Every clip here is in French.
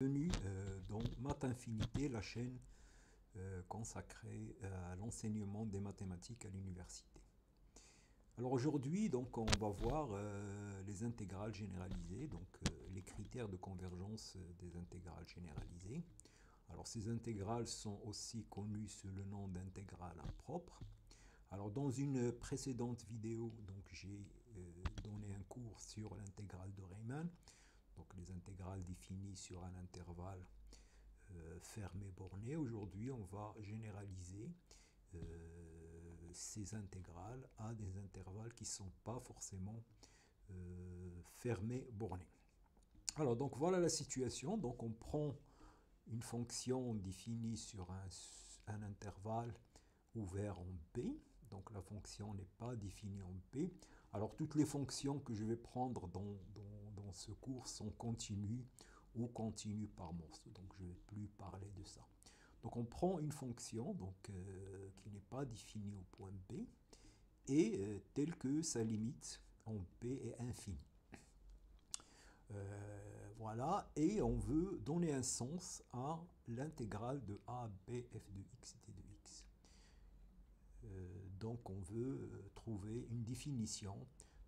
Bienvenue dans Math Infinité, la chaîne consacrée à l'enseignement des mathématiques à l'université. Alors aujourd'hui, donc, on va voir les intégrales généralisées, donc les critères de convergence des intégrales généralisées. Alors ces intégrales sont aussi connues sous le nom d'intégrales impropres. Alors dans une précédente vidéo, donc j'ai donné un cours sur l'intégrale de Riemann, donc les intégrales définies sur un intervalle fermé borné. Aujourd'hui, on va généraliser ces intégrales à des intervalles qui ne sont pas forcément fermés bornés. Alors, donc voilà la situation. Donc, on prend une fonction définie sur un intervalle ouvert en P. Donc, la fonction n'est pas définie en P. Alors, toutes les fonctions que je vais prendre dans ce cours sont continues ou continues par morceau. Donc, je ne vais plus parler de ça. Donc, on prend une fonction donc, qui n'est pas définie au point P et telle que sa limite en P est infinie. Voilà, et on veut donner un sens à l'intégrale de a, b, f de x, t de x. Donc on veut trouver une définition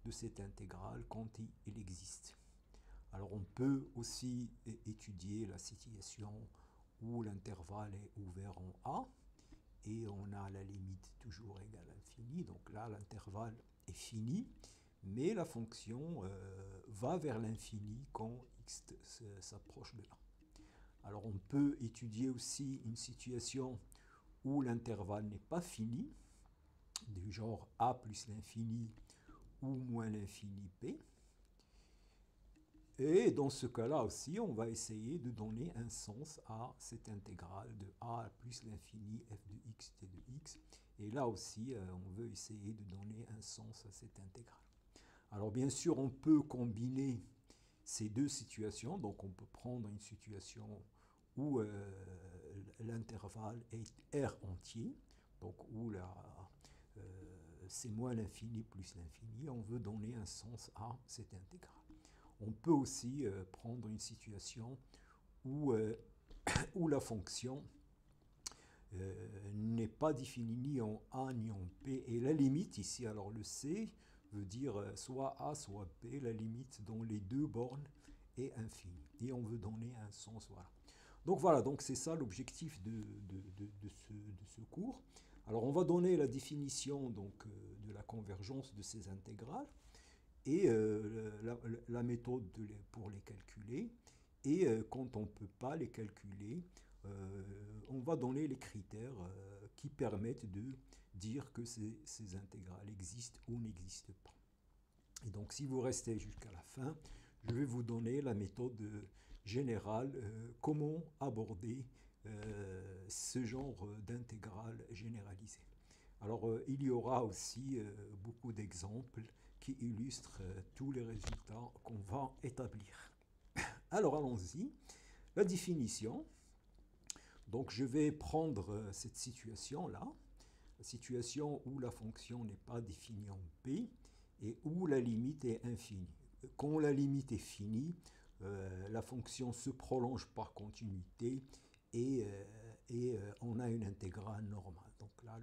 de cette intégrale quand il existe. Alors on peut aussi étudier la situation où l'intervalle est ouvert en a et on a la limite toujours égale à l'infini. Donc là l'intervalle est fini, mais la fonction va vers l'infini quand x s'approche de là. Alors on peut étudier aussi une situation où l'intervalle n'est pas fini, du genre a plus l'infini ou moins l'infini p. Et dans ce cas-là aussi, on va essayer de donner un sens à cette intégrale de a plus l'infini f de x t de x. Et là aussi, on veut essayer de donner un sens à cette intégrale. Alors bien sûr, on peut combiner ces deux situations. Donc on peut prendre une situation où l'intervalle est R entier, donc où c'est moins l'infini plus l'infini. On veut donner un sens à cette intégrale. On peut aussi prendre une situation où, où la fonction n'est pas définie ni en A ni en P. Et la limite ici, alors le C veut dire soit A soit P, la limite dans les deux bornes est infinie. Et on veut donner un sens, voilà. Donc voilà, donc c'est ça l'objectif de ce cours. Alors on va donner la définition donc, de la convergence de ces intégrales et la méthode pour les calculer. Et quand on ne peut pas les calculer, on va donner les critères qui permettent de dire que ces intégrales existent ou n'existent pas. Et donc si vous restez jusqu'à la fin, je vais vous donner la méthode générale, comment aborder ce genre d'intégrale généralisée. Alors, il y aura aussi beaucoup d'exemples qui illustrent tous les résultats qu'on va établir. Alors, allons-y. La définition. Donc, je vais prendre cette situation-là, la situation où la fonction n'est pas définie en P et où la limite est infinie. Quand la limite est finie, la fonction se prolonge par continuité et on a une intégrale normale. Donc là,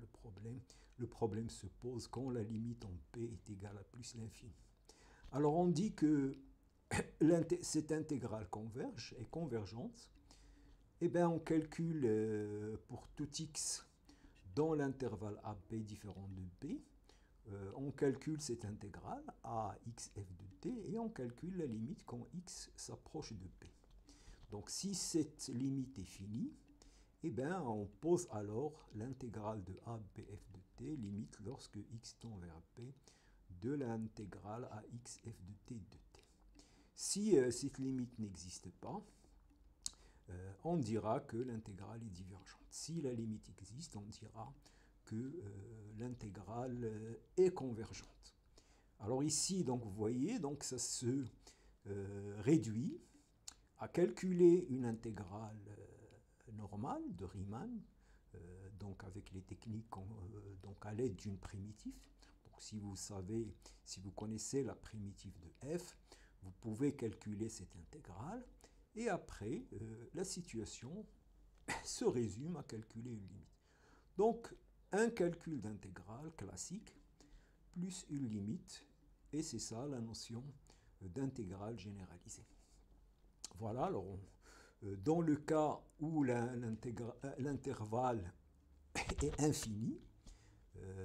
le problème se pose quand la limite en P est égale à plus l'infini. Alors on dit que cette intégrale converge, est convergente. Eh bien, on calcule pour tout x dans l'intervalle AB différent de P, on calcule cette intégrale à x f de t et on calcule la limite quand x s'approche de P. Donc si cette limite est finie, eh bien, on pose alors l'intégrale de a b f de t, limite lorsque x tend vers P, de l'intégrale à x f de t de t. Si cette limite n'existe pas, on dira que l'intégrale est divergente. Si la limite existe, on dira que l'intégrale est convergente. Alors ici, donc, vous voyez, donc, ça se réduit à calculer une intégrale normale de Riemann, donc avec les techniques donc à l'aide d'une primitive. Donc si vous savez, si vous connaissez la primitive de f, vous pouvez calculer cette intégrale Et après, la situation se résume à calculer une limite. Donc, un calcul d'intégrale classique plus une limite, et c'est ça la notion d'intégrale généralisée. Voilà, alors dans le cas où l'intervalle est infini,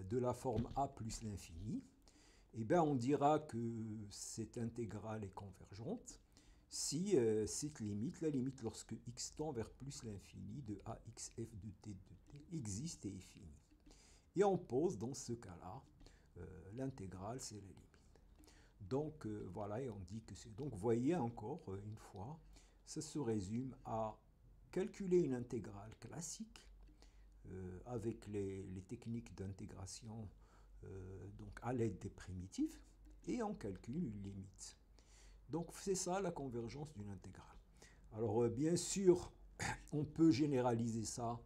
de la forme a plus l'infini, eh bien on dira que cette intégrale est convergente si cette limite, la limite lorsque x tend vers plus l'infini de axf de t existe et est finie. Et on pose dans ce cas-là, l'intégrale c'est la limite. Donc voilà, et on dit que c'est... Donc voyez encore une fois, ça se résume à calculer une intégrale classique avec les techniques d'intégration donc à l'aide des primitives, et on calcule une limite. Donc c'est ça la convergence d'une intégrale. Alors bien sûr, on peut généraliser ça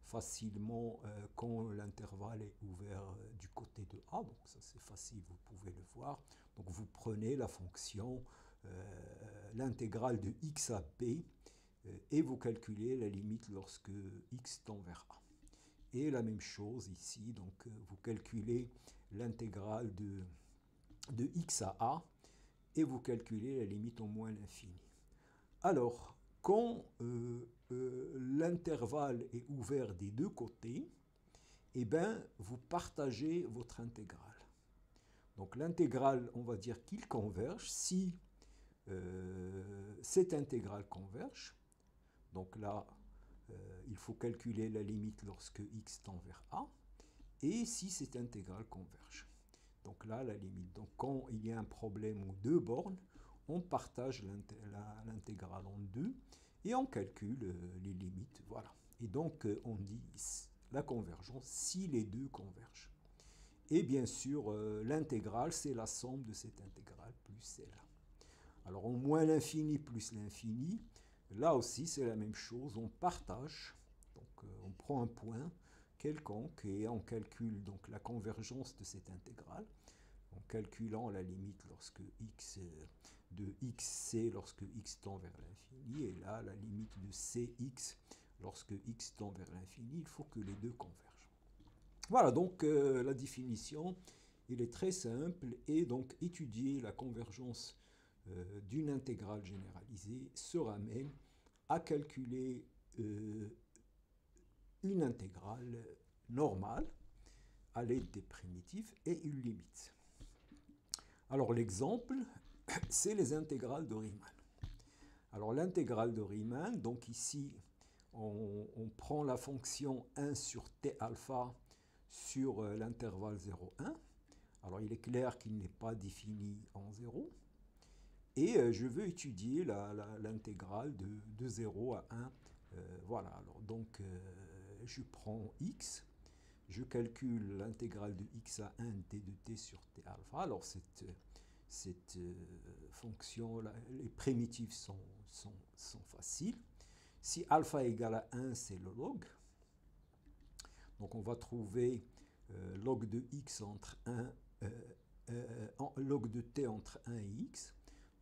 facilement quand l'intervalle est ouvert du côté de A, donc ça c'est facile, vous pouvez le voir. Donc vous prenez la fonction, l'intégrale de x à b, et vous calculez la limite lorsque x tend vers A. Et la même chose ici, donc vous calculez l'intégrale de x à A, et vous calculez la limite au moins l'infini. Alors, quand l'intervalle est ouvert des deux côtés, eh bien, vous partagez votre intégrale. Donc l'intégrale, on va dire qu'il converge si cette intégrale converge. Donc là, il faut calculer la limite lorsque x tend vers A, et si cette intégrale converge. Donc là, la limite. Donc quand il y a un problème aux deux bornes, on partage l'intégrale en deux, et on calcule les limites. Voilà. Et donc, on dit la convergence si les deux convergent. Et bien sûr, l'intégrale, c'est la somme de cette intégrale plus celle-là. Alors, au moins l'infini plus l'infini, là aussi, c'est la même chose. On partage, donc on prend un point quelconque et on calcule donc la convergence de cette intégrale en calculant la limite lorsque x de xc lorsque x tend vers l'infini, et là la limite de cx lorsque x tend vers l'infini. Il faut que les deux convergent. Voilà, donc la définition, il est très simple, et donc étudier la convergence d'une intégrale généralisée se ramène à calculer une intégrale normale à l'aide des primitives et une limite. Alors l'exemple, c'est les intégrales de Riemann. Alors l'intégrale de Riemann, donc ici, on prend la fonction 1 sur t alpha sur l'intervalle 0,1. Alors il est clair qu'il n'est pas défini en 0. Et je veux étudier l'intégrale de 0 à 1. Voilà, alors donc je prends x, je calcule l'intégrale de x à 1 t de t sur t alpha. Alors cette fonction, les primitives sont faciles. Si alpha égale à 1, c'est le log. Donc on va trouver log de x entre 1, log de t entre 1 et x.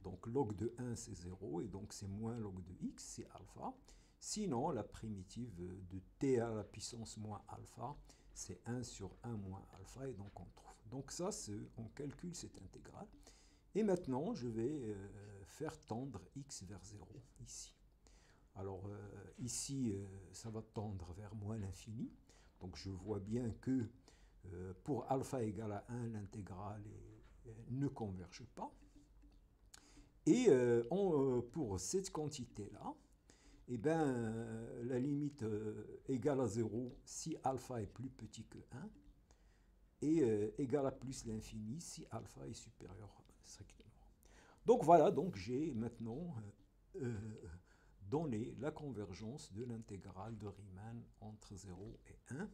Donc log de 1, c'est 0, et donc c'est moins log de x, c'est alpha. Sinon, la primitive de t à la puissance moins alpha, c'est 1 sur 1 moins alpha, et donc on trouve. Donc ça, on calcule cette intégrale. Et maintenant, je vais faire tendre x vers 0, ici. Alors ici, ça va tendre vers moins l'infini. Donc je vois bien que pour alpha égale à 1, l'intégrale ne converge pas. Et pour cette quantité-là, eh ben, la limite égale à 0 si alpha est plus petit que 1, et égale à plus l'infini si alpha est supérieur strictement. Donc voilà, donc j'ai maintenant donné la convergence de l'intégrale de Riemann entre 0 et 1.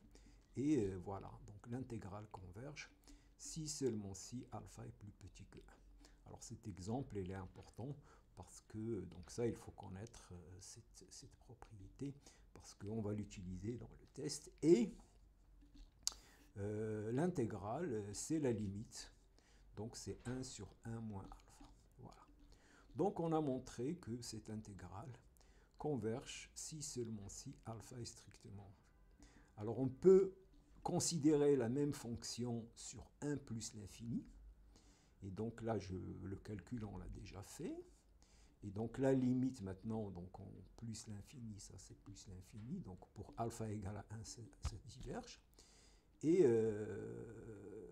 Et voilà, donc l'intégrale converge si seulement si alpha est plus petit que 1. Alors cet exemple, il est important parce que, donc ça, il faut connaître cette propriété parce qu'on va l'utiliser dans le test. Et l'intégrale, c'est la limite. Donc c'est 1 sur 1 moins alpha. Voilà. Donc on a montré que cette intégrale converge si seulement si alpha est strictement. Alors on peut considérer la même fonction sur 1 plus l'infini. Et donc là, le calcul, on l'a déjà fait. Et donc la limite maintenant, donc en plus l'infini, ça c'est plus l'infini. Donc pour alpha égale à 1, ça diverge. Et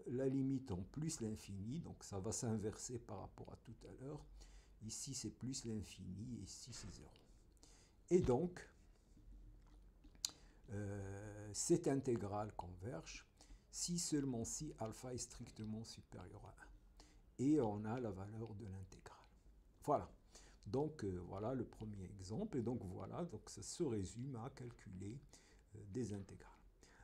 la limite en plus l'infini, donc ça va s'inverser par rapport à tout à l'heure. Ici c'est plus l'infini et ici c'est 0. Et donc, cette intégrale converge si seulement si alpha est strictement supérieur à 1. Et on a la valeur de l'intégrale. Voilà. Donc voilà le premier exemple. Et donc voilà, donc ça se résume à calculer des intégrales.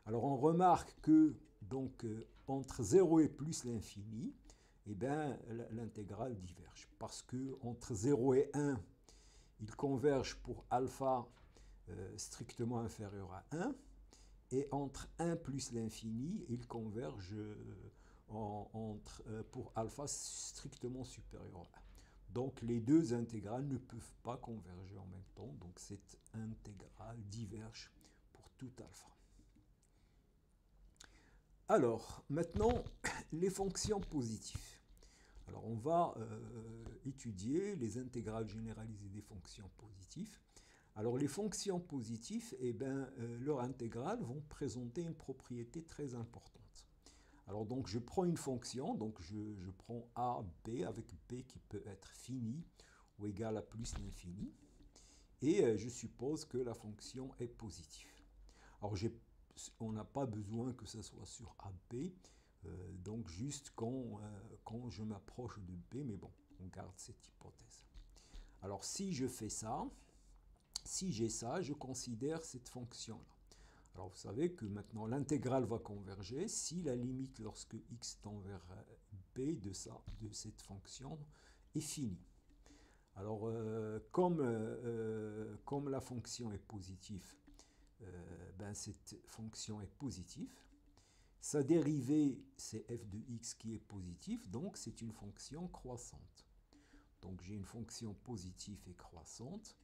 Alors on remarque que donc entre 0 et plus l'infini, eh bien l'intégrale diverge. Parce que entre 0 et 1, il converge pour alpha strictement inférieur à 1. Et entre 1 plus l'infini, il converge pour alpha strictement supérieur à 1. Donc les deux intégrales ne peuvent pas converger en même temps. Donc cette intégrale diverge pour tout alpha. Alors maintenant, les fonctions positives. Alors on va étudier les intégrales généralisées des fonctions positives. Alors les fonctions positives, eh bien, leurs intégrales vont présenter une propriété très importante. Alors donc je prends une fonction, donc je prends a, b, avec b qui peut être fini ou égal à plus l'infini, et je suppose que la fonction est positive. Alors on n'a pas besoin que ce soit sur AB, donc juste quand je m'approche de B, mais bon, on garde cette hypothèse. Alors si je fais ça, si j'ai ça, je considère cette fonction-là. Alors vous savez que maintenant l'intégrale va converger si la limite lorsque x tend vers b de cette fonction est finie. Alors comme la fonction est positive, ben cette fonction est positive. Sa dérivée, c'est f de x qui est positif, donc c'est une fonction croissante. Donc j'ai une fonction positive et croissante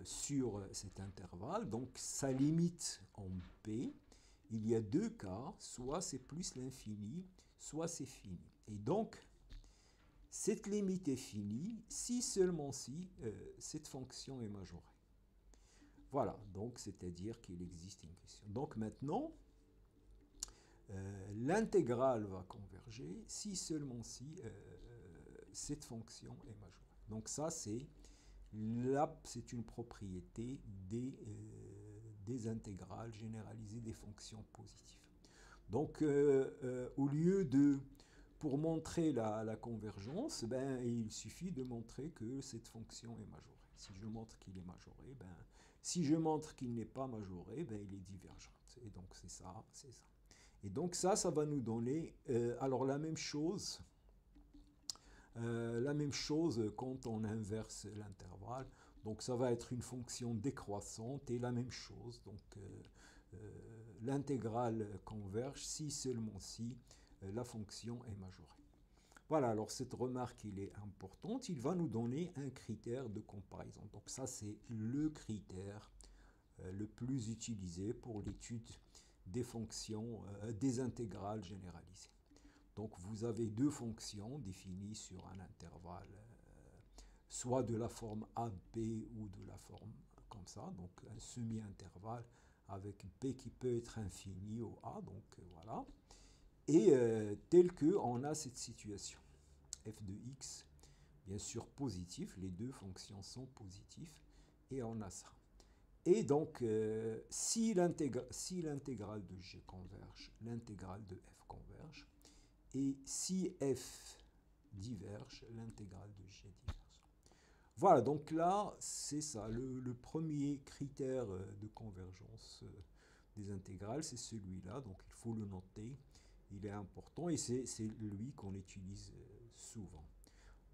sur cet intervalle. Donc sa limite en b, il y a deux cas, soit c'est plus l'infini, soit c'est fini. Et donc, cette limite est finie si seulement si cette fonction est majorée. Voilà, donc c'est-à-dire qu'il existe une question. Donc maintenant, l'intégrale va converger si seulement si cette fonction est majorée. Donc ça, c'est une propriété des intégrales généralisées des fonctions positives. Donc, au lieu de, pour montrer la convergence, ben, il suffit de montrer que cette fonction est majorée. Si je montre qu'il est majoré, ben, si je montre qu'il n'est pas majoré, ben, il est divergent. Et donc, c'est ça, c'est ça. Et donc, ça va nous donner, alors la même chose quand on inverse l'intervalle. Donc ça va être une fonction décroissante et la même chose. Donc l'intégrale converge si seulement si la fonction est majorée. Voilà, alors cette remarque, il est importante. Il va nous donner un critère de comparaison. Donc ça, c'est le critère le plus utilisé pour l'étude des fonctions, des intégrales généralisées. Donc vous avez deux fonctions définies sur un intervalle, soit de la forme AB ou de la forme comme ça, donc un semi-intervalle avec B qui peut être infini au A, donc voilà. Et tel que on a cette situation, f de x, bien sûr positif, les deux fonctions sont positives, et on a ça. Et donc, si l'intégrale de g converge, l'intégrale de f converge, et si f diverge, l'intégrale de g diverge. Voilà, donc là, c'est ça, le premier critère de convergence des intégrales, c'est celui-là, donc il faut le noter, il est important, et c'est lui qu'on utilise souvent.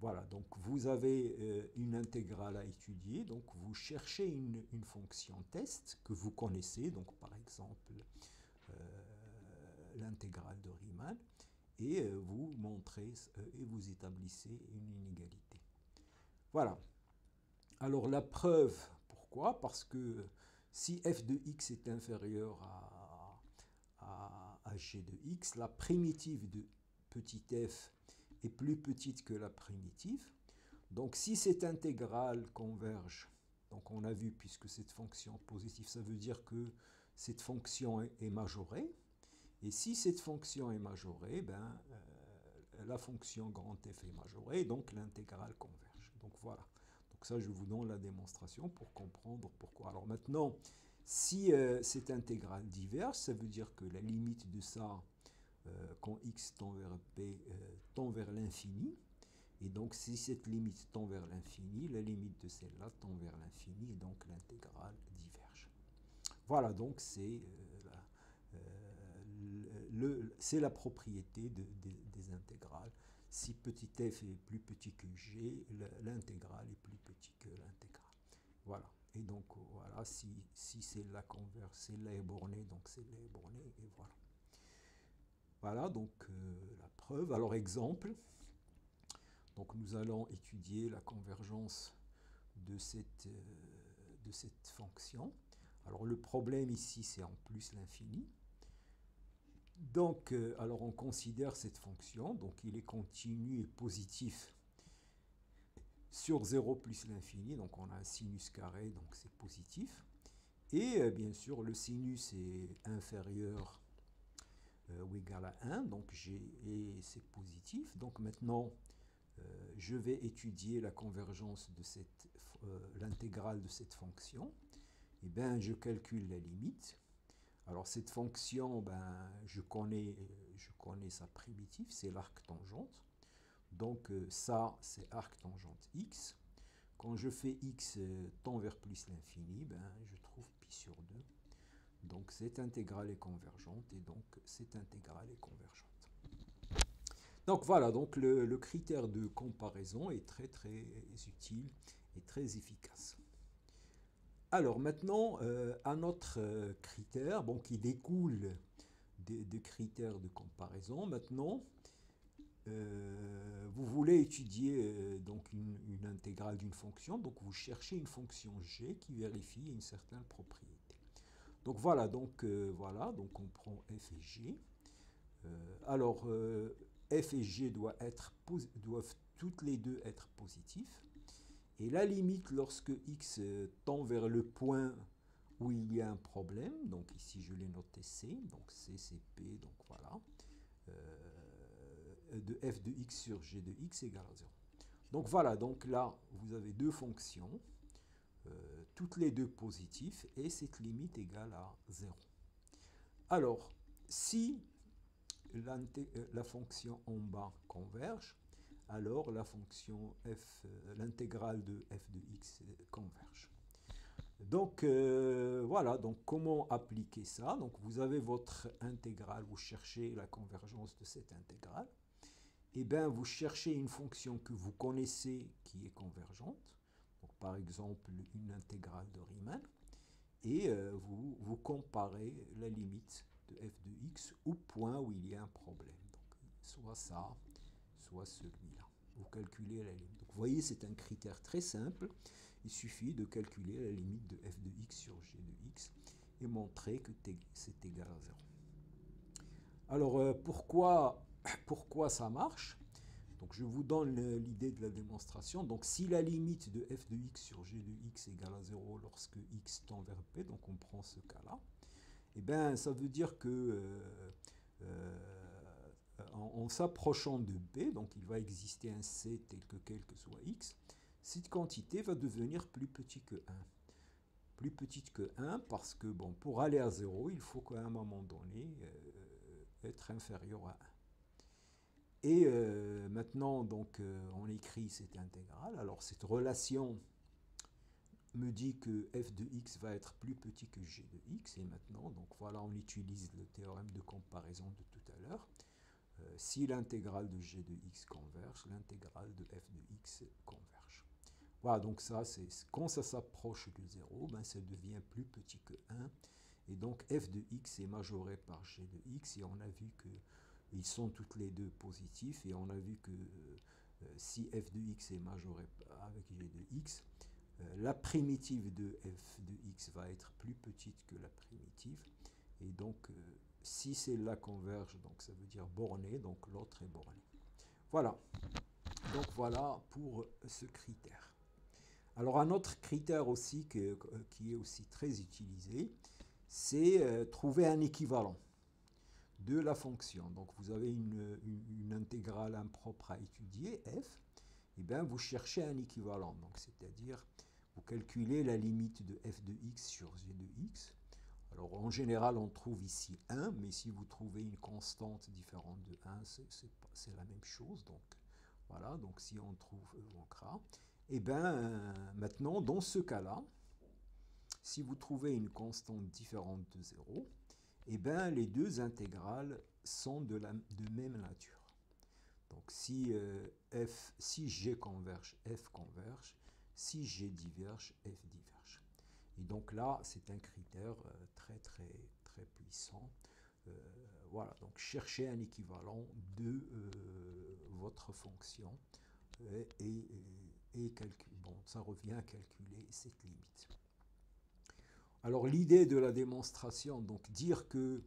Voilà, donc vous avez une intégrale à étudier, donc vous cherchez une fonction test que vous connaissez, donc par exemple l'intégrale de Riemann, et vous montrez et vous établissez une inégalité. Voilà. Alors la preuve, pourquoi? Parce que si f de x est inférieur à g de x, la primitive de petit f est plus petite que la primitive. Donc si cette intégrale converge, donc on a vu, puisque cette fonction positive, ça veut dire que cette fonction est majorée. Et si cette fonction est majorée, ben, la fonction grand f est majorée, donc l'intégrale converge. Donc voilà. Donc ça, je vous donne la démonstration pour comprendre pourquoi. Alors maintenant, si cette intégrale diverge, ça veut dire que la limite de ça, quand x tend vers p, tend vers l'infini. Et donc, si cette limite tend vers l'infini, la limite de celle-là tend vers l'infini, et donc l'intégrale diverge. Voilà, donc c'est la propriété des intégrales. Si petit f est plus petit que g, l'intégrale est plus petit que l'intégrale. Voilà. Et donc, voilà, si celle-là converge, celle-là est bornée, donc celle-là est bornée, et voilà. Voilà, donc la preuve. Alors, exemple. Donc, nous allons étudier la convergence de cette fonction. Alors, le problème ici, c'est en plus l'infini. Donc, alors on considère cette fonction, donc il est continu et positif sur 0 plus l'infini, donc on a un sinus carré, donc c'est positif. Et bien sûr, le sinus est inférieur ou égal à 1, donc et c'est positif. Donc maintenant, je vais étudier la convergence de l'intégrale de cette fonction. Et bien, je calcule la limite. Alors cette fonction, ben, je connais sa primitive, c'est l'arc tangente. Donc ça, c'est arc tangente x. Quand je fais x tend vers plus l'infini, ben, je trouve pi sur 2. Donc cette intégrale est convergente et donc cette intégrale est convergente. Donc voilà, donc le critère de comparaison est très très utile et très efficace. Alors maintenant, un autre critère qui découle des critères de comparaison. Maintenant, vous voulez étudier donc une intégrale d'une fonction, donc vous cherchez une fonction g qui vérifie une certaine propriété. Donc voilà, donc on prend f et g. Alors, f et g doivent toutes les deux être positifs. Et la limite lorsque x tend vers le point où il y a un problème, donc ici je l'ai noté C, donc C c'est P, donc voilà, de f de x sur g de x égale à 0. Donc voilà, donc là vous avez deux fonctions, toutes les deux positives, et cette limite égale à 0. Alors, si la fonction en bas converge, alors la fonction l'intégrale de f de x converge. Donc voilà, donc comment appliquer ça? Donc vous avez votre intégrale, vous cherchez la convergence de cette intégrale. Et bien vous cherchez une fonction que vous connaissez qui est convergente, donc par exemple une intégrale de Riemann, et vous comparez la limite de f de x au point où il y a un problème. Donc, soit ça, soit celui-là. Vous calculez la limite. Donc, vous voyez, c'est un critère très simple. Il suffit de calculer la limite de f de x sur g de x et montrer que c'est égal à 0. Alors, pourquoi ça marche? Donc, je vous donne l'idée de la démonstration. Donc, si la limite de f de x sur g de x égale à 0 lorsque x tend vers p, donc on prend ce cas-là, eh bien, ça veut dire que en s'approchant de b, donc il va exister un c tel que quel que soit x, cette quantité va devenir plus petit que 1. Plus petite que 1 parce que, bon, pour aller à 0, il faut qu'à un moment donné, être inférieur à 1. Et maintenant, donc, on écrit cette intégrale. Alors, cette relation me dit que f de x va être plus petit que g de x. Et maintenant, donc voilà, on utilise le théorème de comparaison de tout à l'heure. Si l'intégrale de g de x converge, l'intégrale de f de x converge. Voilà, donc ça, c'est quand ça s'approche de 0, ben, ça devient plus petit que 1. Et donc f de x est majoré par g de x. Et on a vu qu'ils sont toutes les deux positifs. Et on a vu que si f de x est majoré avec g de x, la primitive de f de x va être plus petite que la primitive. Et donc, si celle-là converge, donc ça veut dire borné, donc l'autre est borné. Voilà. Donc voilà pour ce critère. Alors un autre critère aussi qui est aussi très utilisé, c'est trouver un équivalent de la fonction. Donc vous avez une intégrale impropre à étudier, f, et bien vous cherchez un équivalent. Donc c'est-à-dire vous calculez la limite de f de x sur g de x. Alors en général on trouve ici 1, mais si vous trouvez une constante différente de 1, c'est la même chose. Donc voilà, donc si on trouve Voncra, et bien maintenant dans ce cas-là, si vous trouvez une constante différente de 0, et bien les deux intégrales sont de même nature. Donc si G converge, f converge, si G diverge, f diverge. Et donc là, c'est un critère très puissant. Voilà, donc cherchez un équivalent de votre fonction et bon, ça revient à calculer cette limite. Alors l'idée de la démonstration, donc dire que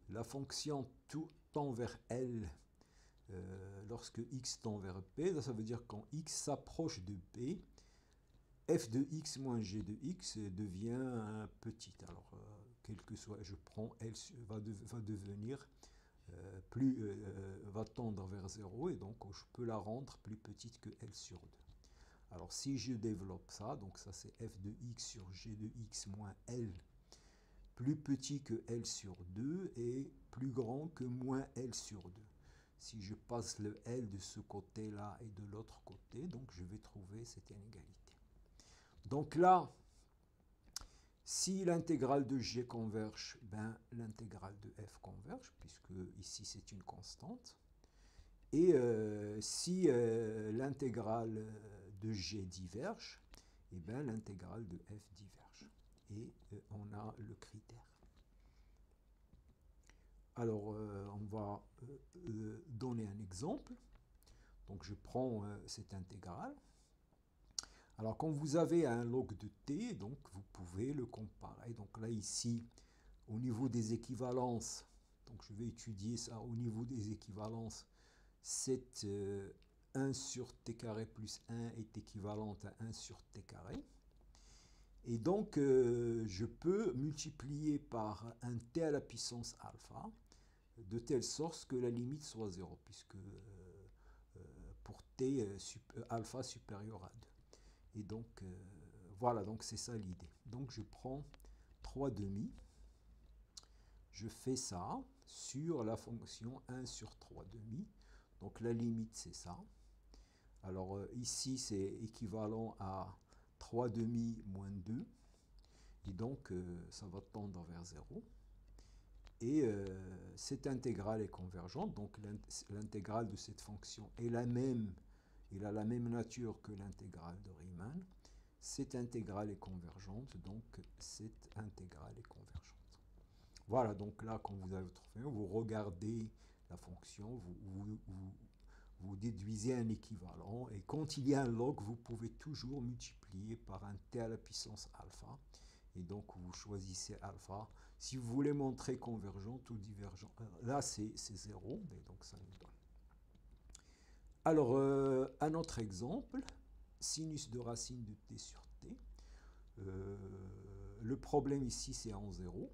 la fonction tend vers L lorsque x tend vers P, ça veut dire quand x s'approche de P, f de x moins g de x devient petit. Alors, quel que soit, je prends L va devenir va tendre vers 0 et donc je peux la rendre plus petite que L sur 2. Alors si je développe ça, donc ça c'est f de x sur g de x moins L plus petit que L sur 2 et plus grand que moins L sur 2. Si je passe le L de ce côté-là et de l'autre côté, donc je vais trouver cette inégalité. Donc là, si l'intégrale de g converge, ben, l'intégrale de f converge, puisque ici c'est une constante. Et si l'intégrale de g diverge, et ben, l'intégrale de f diverge. Et on a le critère. Alors, on va donner un exemple. Donc, je prends cette intégrale. Alors, quand vous avez un log de t, donc vous pouvez le comparer. Donc là, ici, au niveau des équivalences, donc je vais étudier ça au niveau des équivalences, cette 1 sur t carré plus 1 est équivalente à 1 sur t carré. Et donc, je peux multiplier par un t à la puissance alpha, de telle sorte que la limite soit 0, puisque pour t alpha supérieur à 2. Et donc, voilà, donc c'est ça l'idée. Donc, je prends 3 demi, je fais ça sur la fonction 1 sur 3 demi. Donc, la limite, c'est ça. Alors, ici, c'est équivalent à 3 demi moins 2. Et donc, ça va tendre vers 0. Et cette intégrale est convergente. Donc, l'intégrale de cette fonction est la même. Il a la même nature que l'intégrale de Riemann. Cette intégrale est convergente, donc cette intégrale est convergente. Voilà, donc là, quand vous avez trouvé, vous regardez la fonction, vous déduisez un équivalent, et quand il y a un log, vous pouvez toujours multiplier par un t à la puissance alpha, et donc vous choisissez alpha. Si vous voulez montrer convergente ou divergente, là c'est 0, et donc ça nous donne. Alors, un autre exemple, sinus de racine de t sur t. Le problème ici, c'est en 0.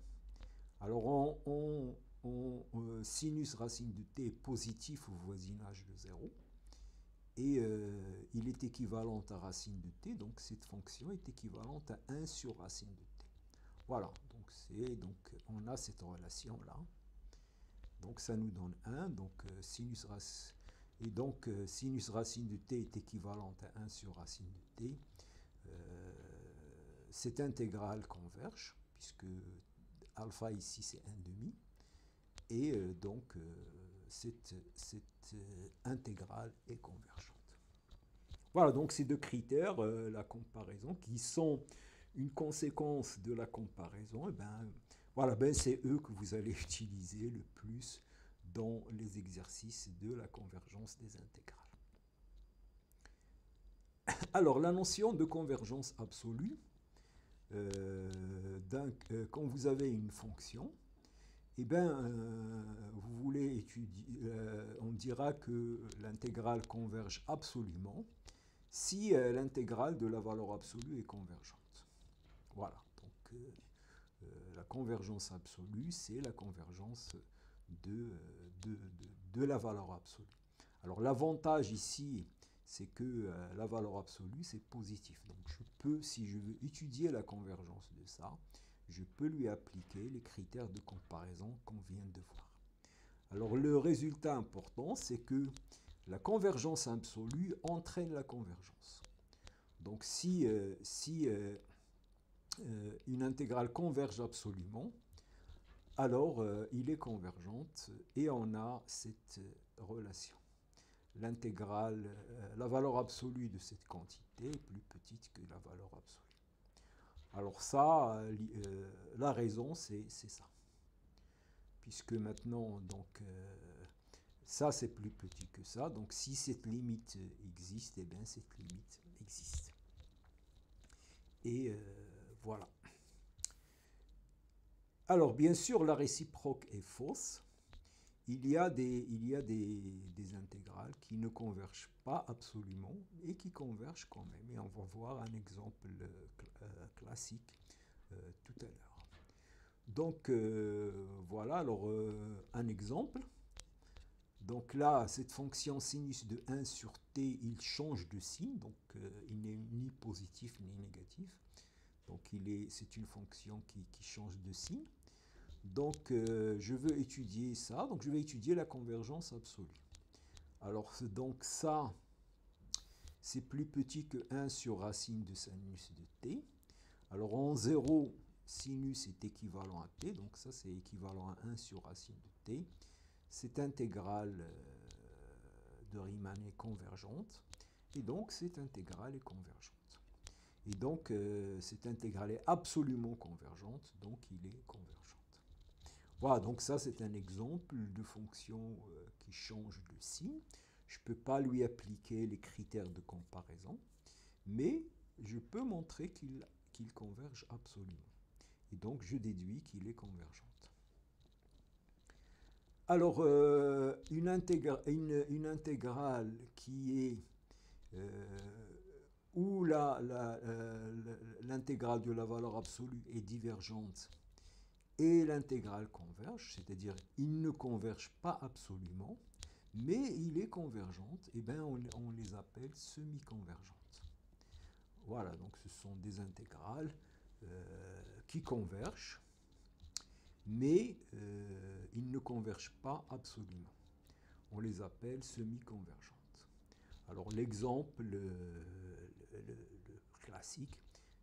Alors, sinus racine de t est positif au voisinage de 0. Et il est équivalent à racine de t, donc cette fonction est équivalente à 1 sur racine de t. Voilà, donc on a cette relation-là. Donc ça nous donne 1, donc sinus racine. Et donc, sinus racine de t est équivalente à 1 sur racine de t. Cette intégrale converge, puisque alpha ici c'est 1,5. Et donc, cette intégrale est convergente. Voilà, donc ces deux critères, la comparaison, qui sont une conséquence de la comparaison, et ben, voilà, ben, c'est eux que vous allez utiliser le plus dans les exercices de la convergence des intégrales. Alors, la notion de convergence absolue, quand vous avez une fonction, eh bien, vous voulez étudier, on dira que l'intégrale converge absolument si l'intégrale de la valeur absolue est convergente. Voilà, donc la convergence absolue, c'est la convergence de la valeur absolue. Alors l'avantage ici, c'est que la valeur absolue, c'est positif. Donc je peux, si je veux étudier la convergence de ça, je peux lui appliquer les critères de comparaison qu'on vient de voir. Alors le résultat important, c'est que la convergence absolue entraîne la convergence. Donc si une intégrale converge absolument, alors il est convergente et on a cette relation. L'intégrale, la valeur absolue de cette quantité est plus petite que la valeur absolue. Alors ça, la raison, c'est ça. Puisque maintenant, donc, ça c'est plus petit que ça. Donc si cette limite existe, eh bien cette limite existe. Et voilà. Alors bien sûr, la réciproque est fausse. Il y a des intégrales qui ne convergent pas absolument et qui convergent quand même. Et on va voir un exemple classique tout à l'heure. Donc voilà, alors un exemple. Donc là, cette fonction sinus de 1 sur t, il change de signe, donc il n'est ni positif ni négatif. Donc c'est une fonction qui change de signe. Donc je veux étudier ça, donc je vais étudier la convergence absolue. Alors donc ça, c'est plus petit que 1 sur racine de sinus de t. Alors en 0, sinus est équivalent à t, donc ça c'est équivalent à 1 sur racine de t. Cette intégrale de Riemann est convergente, et donc cette intégrale est convergente. Et donc cette intégrale est absolument convergente, donc il est convergente. Voilà, donc ça c'est un exemple de fonction qui change de signe. Je ne peux pas lui appliquer les critères de comparaison, mais je peux montrer qu'il converge absolument. Et donc je déduis qu'il est convergente. Alors, une intégrale qui est où l'intégrale de la valeur absolue est divergente et l'intégrale converge, c'est-à-dire il ne converge pas absolument, mais il est convergente, et bien on les appelle semi-convergentes. Voilà, donc ce sont des intégrales qui convergent, mais ils ne convergent pas absolument. On les appelle semi-convergentes. Alors l'exemple le classique,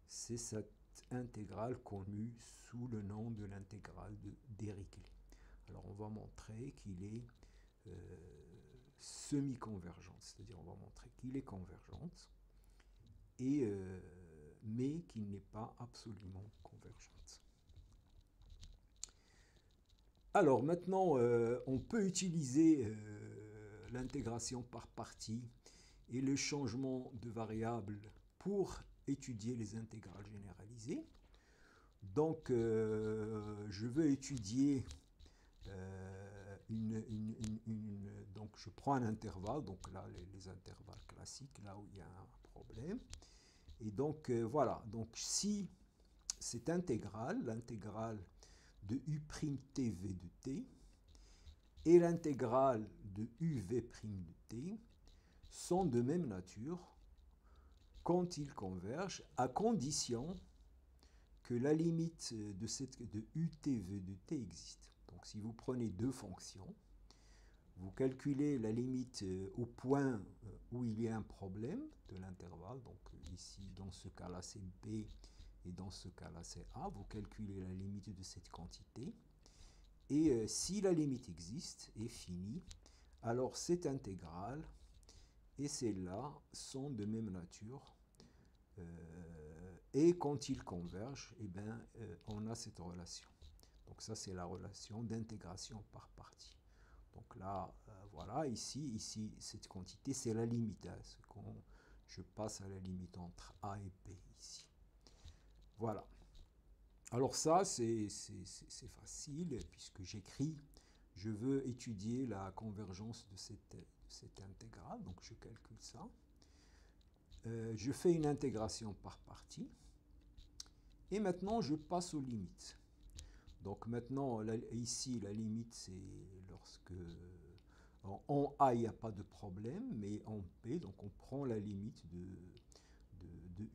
c'est cette intégrale connue sous le nom de l'intégrale de Dirichlet. Alors on va montrer qu'il est semi-convergent, c'est-à-dire on va montrer qu'il est convergente, mais qu'il n'est pas absolument convergente. Alors maintenant, on peut utiliser l'intégration par partie et le changement de variable pour étudier les intégrales généralisées. Donc, je veux étudier donc je prends un intervalle, donc là les intervalles classiques, là où il y a un problème. Et donc voilà, donc si cette intégrale, l'intégrale de u'tv de t et l'intégrale de uv' de t sont de même nature quand ils convergent, à condition que la limite de u'tv de t existe. Donc si vous prenez deux fonctions, vous calculez la limite au point où il y a un problème de l'intervalle, donc ici dans ce cas-là c'est b et dans ce cas-là c'est a, vous calculez la limite de cette quantité, et si la limite existe et finie, alors cette intégrale et celle-là sont de même nature, et quand ils convergent, eh bien, on a cette relation. Donc ça c'est la relation d'intégration par partie. Donc là, voilà, ici, cette quantité, c'est la limite, hein, ce qu'on je passe à la limite entre A et P ici. Voilà. Alors ça, c'est facile, puisque j'écris, je veux étudier la convergence de cette intégrale, donc je calcule ça. Je fais une intégration par partie, et maintenant je passe aux limites. Donc maintenant, ici, la limite, c'est lorsque en A, il n'y a pas de problème, mais en P, donc on prend la limite de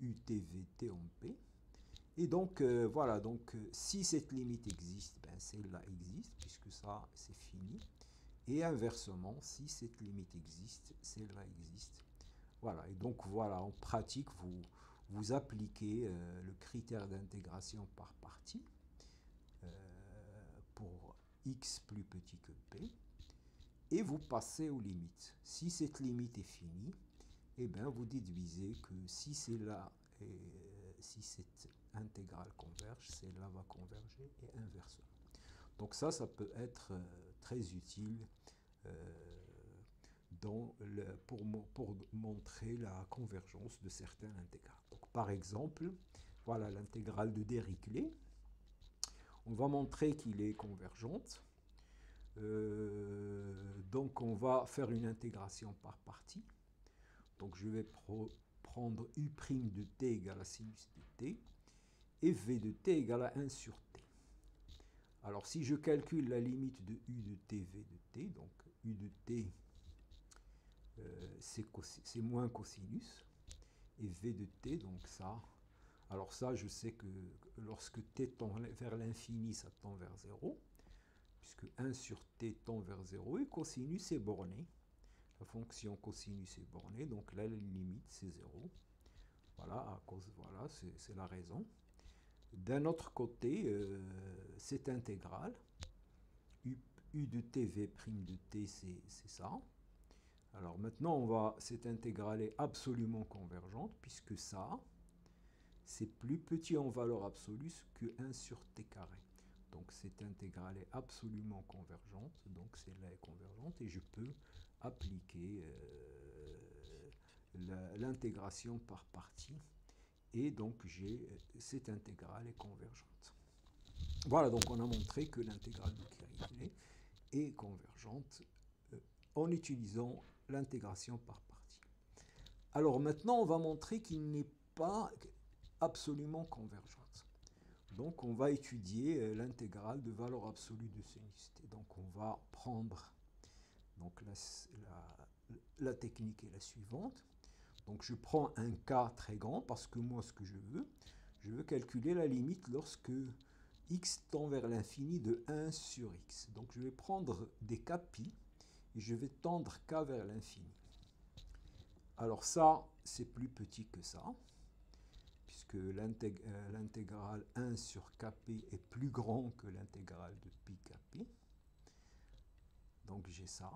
UTVT en P. Et donc, voilà, donc si cette limite existe, ben, celle-là existe, puisque ça, c'est fini. Et inversement, si cette limite existe, celle-là existe. Voilà, et donc voilà, en pratique, vous appliquez le critère d'intégration par partie pour x plus petit que p, et vous passez aux limites. Si cette limite est finie, eh bien, vous déduisez que si c'est là, et si cette intégrale converge, celle-là va converger et inversement. Donc ça peut être très utile pour montrer la convergence de certaines intégrales. Donc, par exemple, voilà l'intégrale de Dirichlet. On va montrer qu'il est convergente. Donc on va faire une intégration par partie. Donc je vais prendre u' de t égale à sinus de t et v de t égale à 1 sur t. Alors si je calcule la limite de u de t, v de t, donc u de t c'est moins cosinus, et v de t, donc ça, alors ça je sais que lorsque t tend vers l'infini, ça tend vers 0, puisque 1 sur t tend vers 0, et cosinus est borné. La fonction cosinus est bornée, donc là la limite c'est 0. Voilà, à cause, voilà, c'est la raison. D'un autre côté, cette intégrale, u de t, v' de t, c'est ça. Alors maintenant, cette intégrale est absolument convergente, puisque ça, c'est plus petit en valeur absolue que 1 sur t carré. Donc cette intégrale est absolument convergente, donc celle-là est convergente, et je peux appliquer l'intégration par partie, et donc cette intégrale est convergente. Voilà, donc on a montré que l'intégrale de Dirichlet est convergente en utilisant l'intégration par partie. Alors maintenant, on va montrer qu'il n'est pas absolument convergente. Donc on va étudier l'intégrale de valeur absolue de sinus t. Donc on va prendre, donc la technique est la suivante. Donc je prends un cas très grand, parce que moi ce que je veux calculer la limite lorsque x tend vers l'infini de 1 sur x. Donc je vais prendre des cas pi, et je vais tendre k vers l'infini. Alors ça, c'est plus petit que ça, puisque l'intégrale 1 sur kp est plus grand que l'intégrale de pi kp. Donc j'ai ça.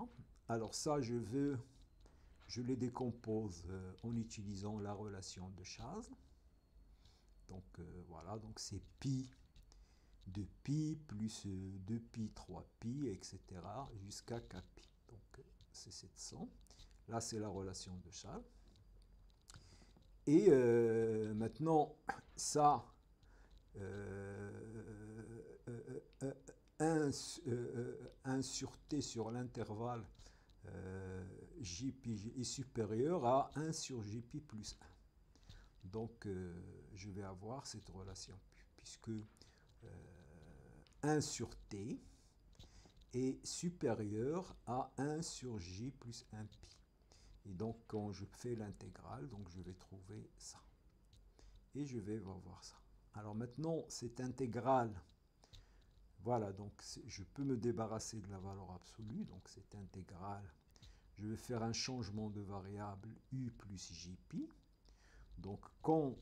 Alors ça, je les décompose en utilisant la relation de Chasles. Donc voilà, donc c'est pi de pi plus 2pi, 3pi, etc. jusqu'à kp. Donc c'est 700. Là, c'est la relation de Chasles. Et maintenant, ça, 1 sur t sur l'intervalle jpi est supérieur à 1 sur jpi plus 1. Donc, je vais avoir cette relation, puisque 1 sur t est supérieur à 1 sur j plus 1 pi. Et donc, quand je fais l'intégrale, donc je vais trouver ça. Et je vais voir ça. Alors maintenant, cette intégrale, voilà, donc je peux me débarrasser de la valeur absolue. Donc cette intégrale, je vais faire un changement de variable u plus jpi. Donc quand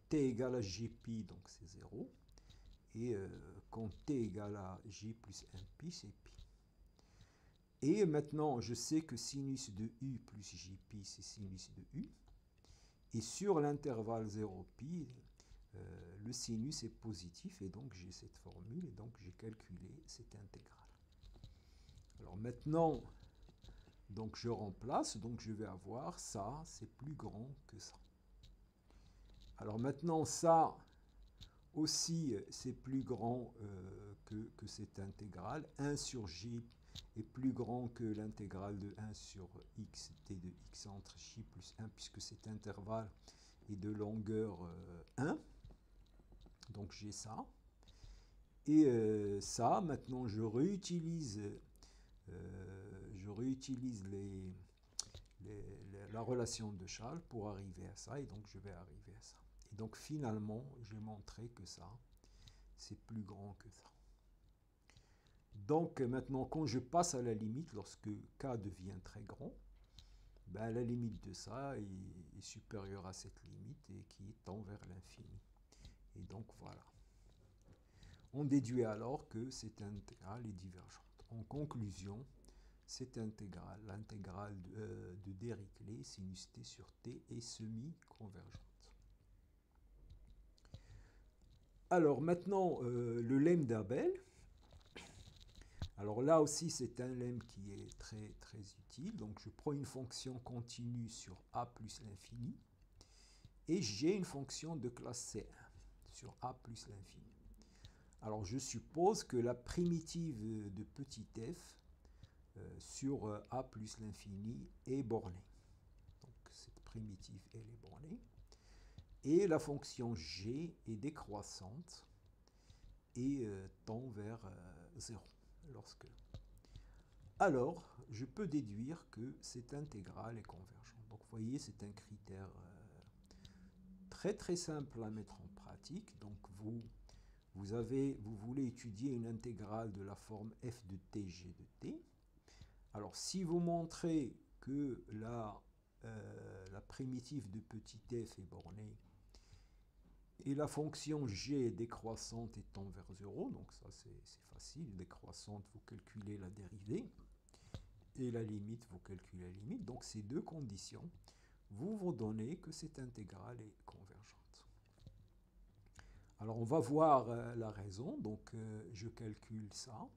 t égale à jpi, donc c'est 0. Et quand t égale à j plus 1pi, c'est pi. Et maintenant, je sais que sinus de u plus jpi, c'est sinus de u. Et sur l'intervalle 0pi, le sinus est positif, et donc j'ai cette formule, et donc j'ai calculé cette intégrale. Alors maintenant, Donc je remplace, donc je vais avoir ça, c'est plus grand que ça. Alors maintenant, ça aussi, c'est plus grand que cette intégrale. 1 sur j est plus grand que l'intégrale de 1 sur x t de x entre j plus 1, puisque cet intervalle est de longueur 1. Donc j'ai ça. Et ça, maintenant, je réutilise la relation de Charles pour arriver à ça, et donc je vais arriver à ça. Et donc finalement, j'ai montré que ça, c'est plus grand que ça. Donc maintenant, quand je passe à la limite, lorsque k devient très grand, ben, la limite de ça est supérieure à cette limite et qui tend vers l'infini. Et donc voilà. On déduit alors que cette intégrale est divergente. En conclusion, cette intégrale, l'intégrale de Dirichlet, sinus t sur t, est semi-convergente. Alors maintenant, le lemme d'Abel. Alors là aussi, c'est un lemme qui est très très utile. Donc je prends une fonction continue sur a plus l'infini et j'ai une fonction de classe C1 sur a plus l'infini. Alors je suppose que la primitive de petit f sur a plus l'infini est bornée. Donc cette primitive, elle est bornée. Et la fonction g est décroissante et tend vers 0. Alors, je peux déduire que cette intégrale est convergente. Donc vous voyez, c'est un critère très très simple à mettre en pratique. Donc vous voulez étudier une intégrale de la forme f de t, g de t. Alors si vous montrez que la primitive de petit f est bornée et la fonction g est décroissante et tend vers 0, donc ça c'est facile, décroissante, vous calculez la dérivée, et la limite, vous calculez la limite. Donc ces deux conditions vous donnez que cette intégrale est convergente. Alors on va voir la raison, donc je calcule ça.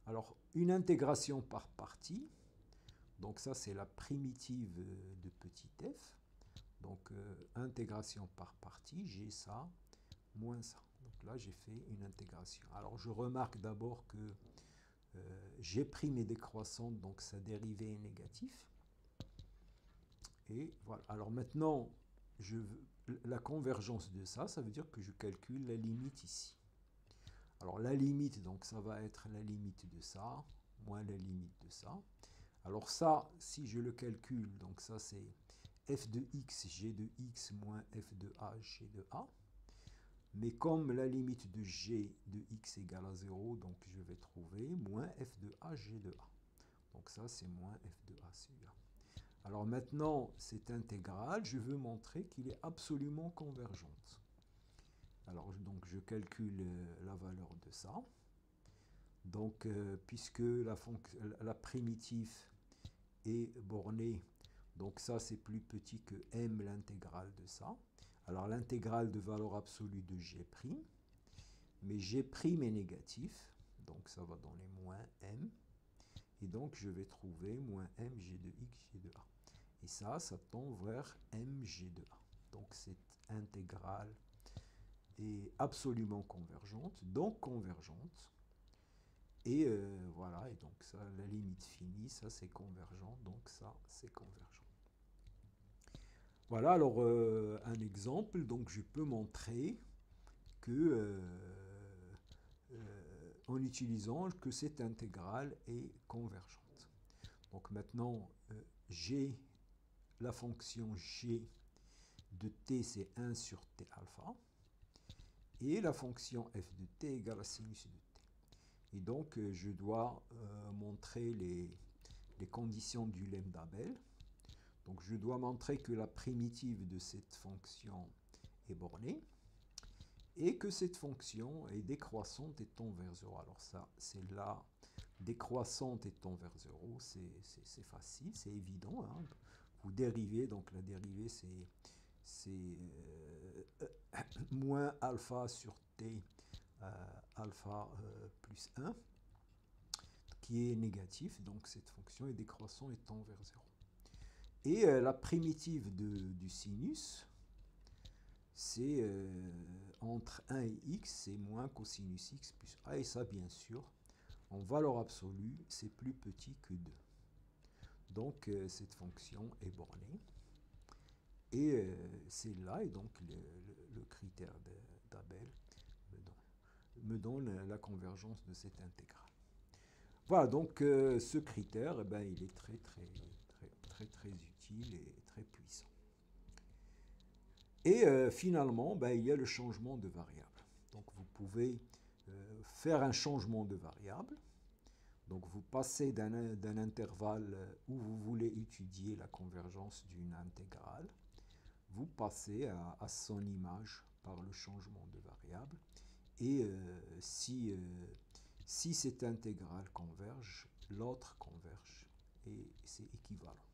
Alors une intégration par partie, donc ça c'est la primitive de petit f. Donc intégration par partie, j'ai ça moins ça. Donc là j'ai fait une intégration. Alors je remarque d'abord que g' est décroissante, donc sa dérivée est négative. Et voilà. Alors maintenant, la convergence de ça, ça veut dire que je calcule la limite ici. Alors la limite, donc ça va être la limite de ça, moins la limite de ça. Alors ça, si je le calcule, donc ça c'est f de x, g de x moins f de a, g de a. Mais comme la limite de g de x égale à 0, donc je vais trouver moins f de a, g de a. Donc ça, c'est moins f de a, c de a. Alors maintenant, cette intégrale, je veux montrer qu'il est absolument convergente. Alors donc je calcule la valeur de ça. Donc puisque la primitive est bornée, donc ça c'est plus petit que m l'intégrale de ça. Alors l'intégrale de valeur absolue de g', mais g' est négatif, donc ça va donner moins m. Et donc je vais trouver moins mg de x, g de a. Et ça tend vers mg de a. Donc cette intégrale est absolument convergente, donc convergente. Et voilà, et donc ça, la limite finie, ça c'est convergent, donc ça c'est convergent. Voilà, alors un exemple, donc je peux montrer que en utilisant que cette intégrale est convergente. Donc maintenant, j'ai la fonction g de t, c'est 1 sur t alpha, et la fonction f de t égale à sinus de t. Et donc, je dois montrer les conditions du lemme d'Abel. Donc, je dois montrer que la primitive de cette fonction est bornée et que cette fonction est décroissante et tend vers 0. Alors ça, c'est là, décroissante et tend vers 0, c'est facile, c'est évident. Hein. Vous dérivez, donc la dérivée, c'est moins alpha sur t alpha plus 1. qui est négatif, donc cette fonction est décroissante et tend vers 0. Et la primitive du sinus, c'est entre 1 et x, c'est moins cosinus x plus a, et ça, bien sûr, en valeur absolue, c'est plus petit que 2. Donc, cette fonction est bornée. Et c'est là, et donc le critère d'Abel me donne la convergence de cette intégrale. Voilà, donc ce critère, eh ben, il est très utile et très puissant. Et finalement, ben, il y a le changement de variable. Donc vous pouvez faire un changement de variable. Donc vous passez d'un intervalle où vous voulez étudier la convergence d'une intégrale, vous passez à son image par le changement de variable. Et si cette intégrale converge, l'autre converge, et c'est équivalent.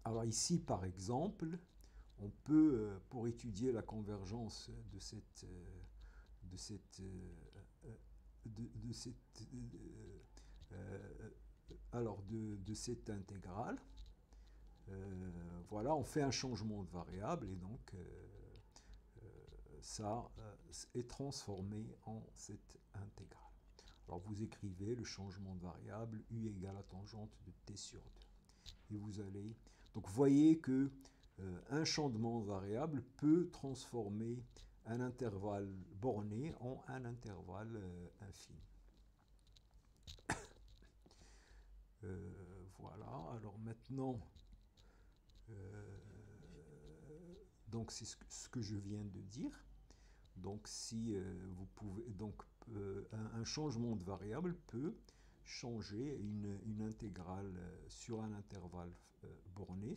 Alors ici, par exemple, on peut, pour étudier la convergence de cette intégrale, voilà, on fait un changement de variable, et donc ça est transformé en cette intégrale. Alors vous écrivez le changement de variable u égale à tangente de t sur 2. Et vous allez... Donc vous voyez que un changement de variable peut transformer un intervalle borné en un intervalle infini. Voilà, alors maintenant, donc c'est ce que je viens de dire. Donc si vous pouvez, donc un changement de variable peut changer une intégrale sur un intervalle borné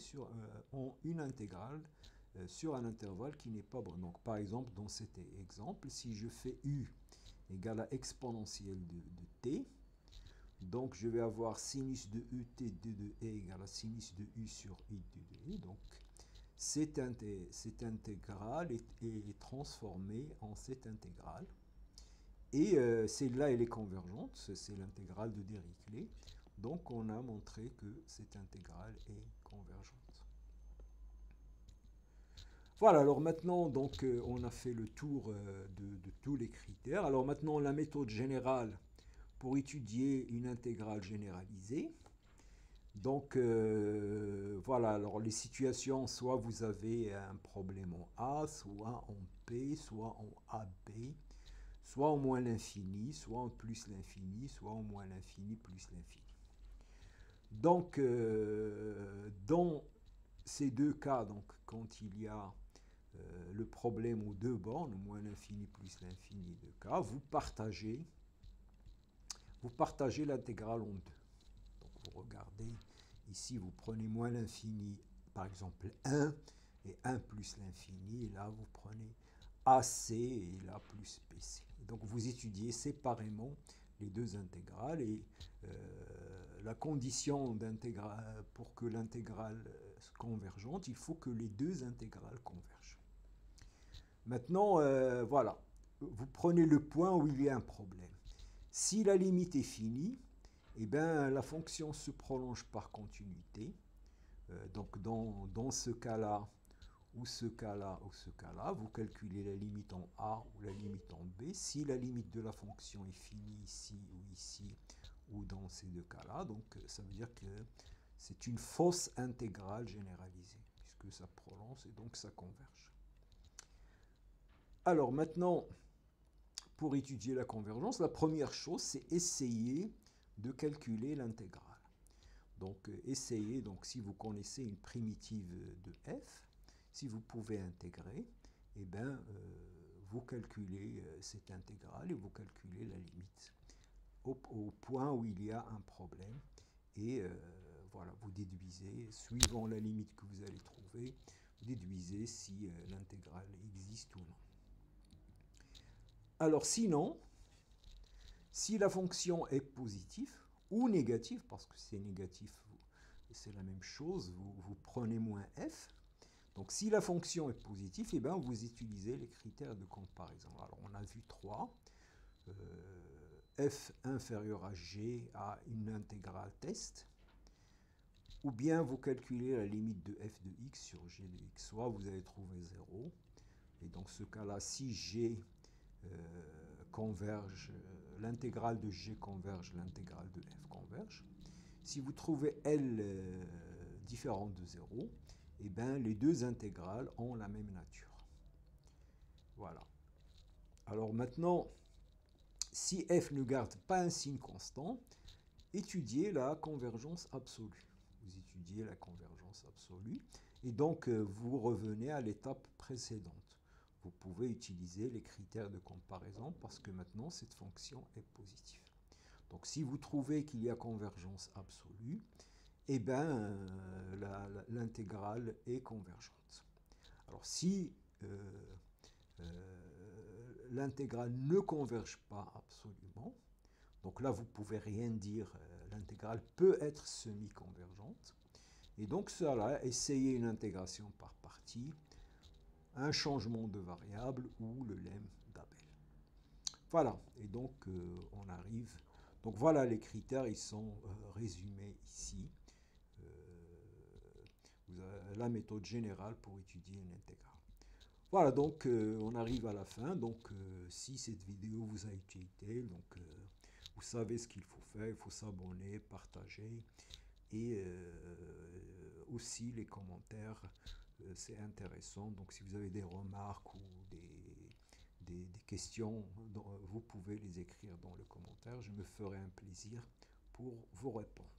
en une intégrale sur un intervalle qui n'est pas borné. Donc par exemple, dans cet exemple, si je fais u égale à exponentielle de t, donc je vais avoir sinus de ut de e égale à sinus de u sur i de e. Donc cette intégrale est transformée en cette intégrale. Et là, elle est convergente, c'est l'intégrale de Dirichlet. Donc on a montré que cette intégrale est convergente. Voilà, alors maintenant, donc, on a fait le tour de tous les critères. Alors maintenant, la méthode générale pour étudier une intégrale généralisée. Donc voilà, alors les situations, soit vous avez un problème en A, soit en P, soit en AB, soit en moins l'infini, soit en plus l'infini, soit en moins l'infini plus l'infini. Donc dans ces deux cas, donc quand il y a le problème aux deux bornes, moins l'infini plus l'infini de cas, vous partagez l'intégrale en deux. Donc vous regardez, ici vous prenez moins l'infini, par exemple 1, et 1 plus l'infini, et là vous prenez AC, et là plus PC. Et donc vous étudiez séparément les deux intégrales, et la condition pour que l'intégrale soit convergente, il faut que les deux intégrales convergent. Maintenant, voilà, vous prenez le point où il y a un problème. Si la limite est finie, eh bien, la fonction se prolonge par continuité. Donc dans ce cas-là, ou ce cas-là, ou ce cas-là, vous calculez la limite en A ou la limite en B. Si la limite de la fonction est finie ici, ou dans ces deux cas-là, donc ça veut dire que c'est une fausse intégrale généralisée, puisque ça prolonge et donc ça converge. Alors maintenant, pour étudier la convergence, la première chose, c'est essayer de calculer l'intégrale. Donc essayez, donc si vous connaissez une primitive de f, si vous pouvez intégrer, eh bien vous calculez cette intégrale et vous calculez la limite au point où il y a un problème. Et voilà, vous déduisez, suivant la limite que vous allez trouver, vous déduisez si l'intégrale existe ou non. Alors sinon, si la fonction est positive ou négative, parce que c'est négatif, c'est la même chose, vous prenez moins f. Donc si la fonction est positive, eh bien, vous utilisez les critères de comparaison. Alors on a vu 3. f inférieur à g à une intégrale test, ou bien vous calculez la limite de f de x sur g de x, soit vous avez trouvé 0, et dans ce cas-là, si g converge, l'intégrale de g converge, l'intégrale de f converge. Si vous trouvez L différente de 0, eh bien, les deux intégrales ont la même nature. Voilà. Alors maintenant, si f ne garde pas un signe constant, étudiez la convergence absolue. Vous étudiez la convergence absolue et donc vous revenez à l'étape précédente. Vous pouvez utiliser les critères de comparaison parce que maintenant cette fonction est positive. Donc si vous trouvez qu'il y a convergence absolue, eh bien l'intégrale est convergente. Alors si l'intégrale ne converge pas absolument, donc là vous ne pouvez rien dire, l'intégrale peut être semi-convergente, et donc cela, essayez une intégration par partie, un changement de variable ou le lemme d'Abel. Voilà, et donc on arrive, donc voilà les critères, ils sont résumés ici. Vous avez la méthode générale pour étudier une intégrale. Voilà, donc on arrive à la fin. Donc si cette vidéo vous a été utile, donc vous savez ce qu'il faut faire, il faut s'abonner, partager et aussi les commentaires, c'est intéressant. Donc si vous avez des remarques ou des questions, vous pouvez les écrire dans le commentaire. Je me ferai un plaisir pour vous répondre.